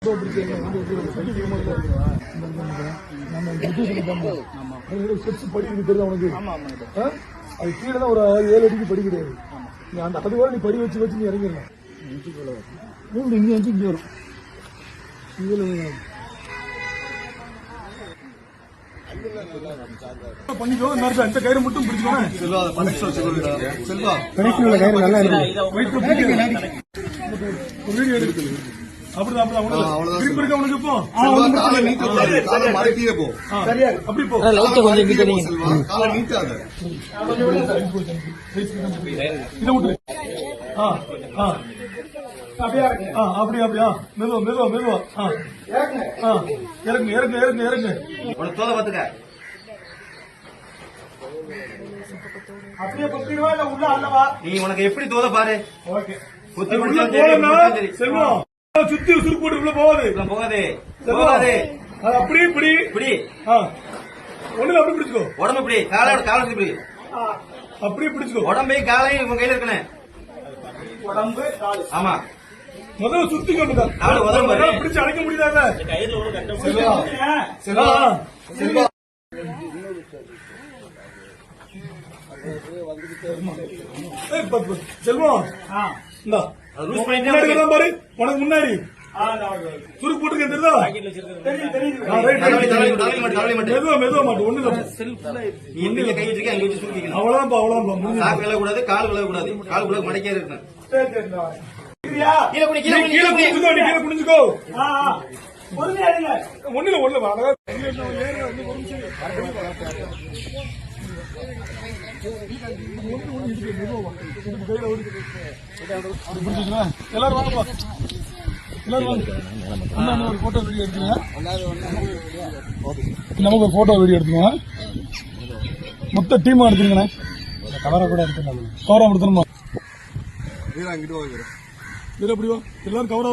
அது கீழே தான் ஒரு 7 அடிக்கு படி கிடையாது. அந்த அதுவரை நீ படி வச்சு நீ இறங்கிடலாம். இங்கே வந்து இங்கே வரும். பண்ணிக்கோ. இந்த கயிறு மட்டும் பிடிச்சிக்கோங்க. வீடியோ எடுக்குது. அப்படிதான் உனக்கு இப்போ அப்படி போ. அப்படியா மெதுவா இறங்கு தோலை பாத்துக்க. அப்படியே பத்திடுவா இல்ல உள்ள அல்லவா? நீ உனக்கு எப்படி தோலை பாரு. செல்வம் சுத்தி சுருக்கு போட்டு உள்ள போகாது. அப்படி இப்படி ஒண்ணுல அப்படி பிடிச்சுக்கோ. உடம்பு இப்படி காலை இப்படி அப்படியே பிடிச்சுக்கோ. உடம்பே காலையும் உங்க கையில இருக்கணும். உடம்பு காலு. ஆமா முதல்ல சுத்திக்கோ. பிடிச்சு அடைக்க முடியாத செல்வம் பாரு. உனக்கு முன்னாடி சுருக்கு போட்டுருக்கேன் தெரியுதா? மெதுவா மாட்டோம். ஒண்ணு கை வச்சிருக்கேன் அங்க வச்சு சுருக்கிக்கணும். அவ்வளவுதான். சாக்கு விழக்கூடாது, கால் விழக்கூடாது. கால் விழ மடக்கே இருக்கணும். கீழே குடிச்சுக்கோ. ஒண்ணு எல்லாரும் வாங்கப்பா. ஒரு போட்டோ வீடியோ எடுத்துங்க. நமக்கு ஒரு போட்டோ வீடியோ எடுத்துங்க. மொத்த டீமா எடுத்துங்கண்ணே. கவரா கூட எடுத்துடணும். கவரா எடுத்துணுமா? வீரா அப்படி வா. எல்லாரும் கவரா